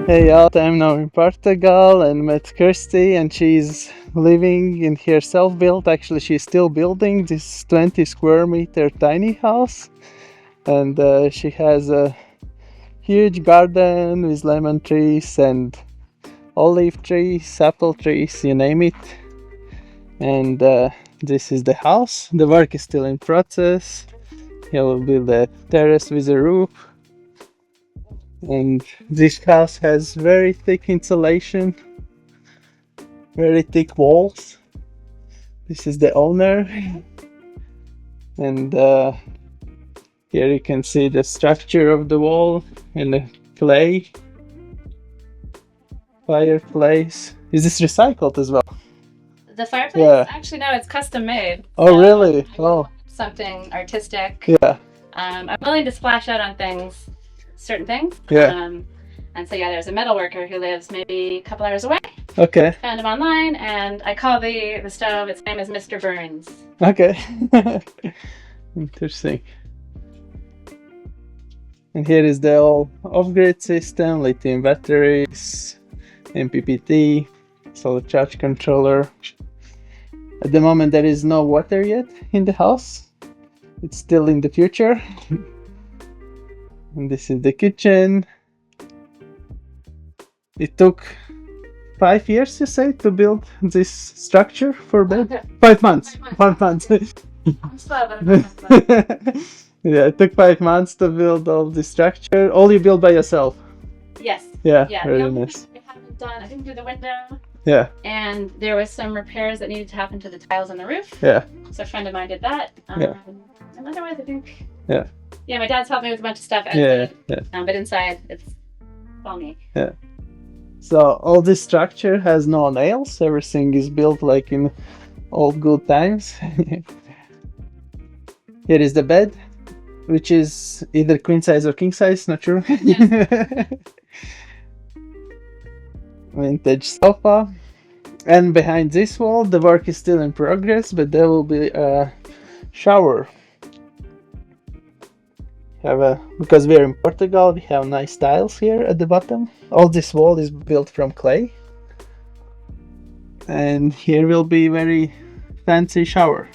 Hey y'all, I'm now in Portugal and met Christy, and she's living in her self-built, actually she's still building this 20 square meter tiny house, and she has a huge garden with lemon trees and olive trees, apple trees, you name it. And this is the house. The work is still in process. Here will be the terrace with a roof. And this house has very thick insulation, very thick walls. This is the owner, and here you can see the structure of the wall and the clay fireplace. Is this recycled as well? The fireplace? Yeah. Actually, no, it's custom made. Oh, So really? Oh, something artistic. yeah. I'm willing to splash out on things, certain things. Yeah. And so yeah, there's a metal worker who lives maybe a couple hours away. Okay. Found him online, and I call the stove. Its name is Mr. Burns. Okay. Interesting. And here is the all off-grid system, lithium batteries, MPPT, solar charge controller. At the moment there is no water yet in the house. It's still in the future. And this is the kitchen. It took 5 years, you say, to build this structure for bed? Okay. 5 months. 5 months. I'm slow, but I'm fast. Yeah, it took 5 months to build all this structure. All you built by yourself? Yes. Yeah, Yeah. very The only nice. thing I haven't done, I didn't do the window. Yeah, And there was some repairs that needed to happen to the tiles on the roof. yeah, So a friend of mine did that. Yeah. And otherwise, I think. Yeah. Yeah, my dad's helped me with a bunch of stuff yeah, outside. yeah. But inside, it's all me. So all this structure has no nails. Everything is built like in old good times. Here is the bed, which is either queen size or king size, not sure. Vintage sofa. And behind this wall, the work is still in progress, but there will be a shower. Because we're in Portugal, we have nice tiles here at the bottom. All this wall is built from clay. And here will be very fancy shower.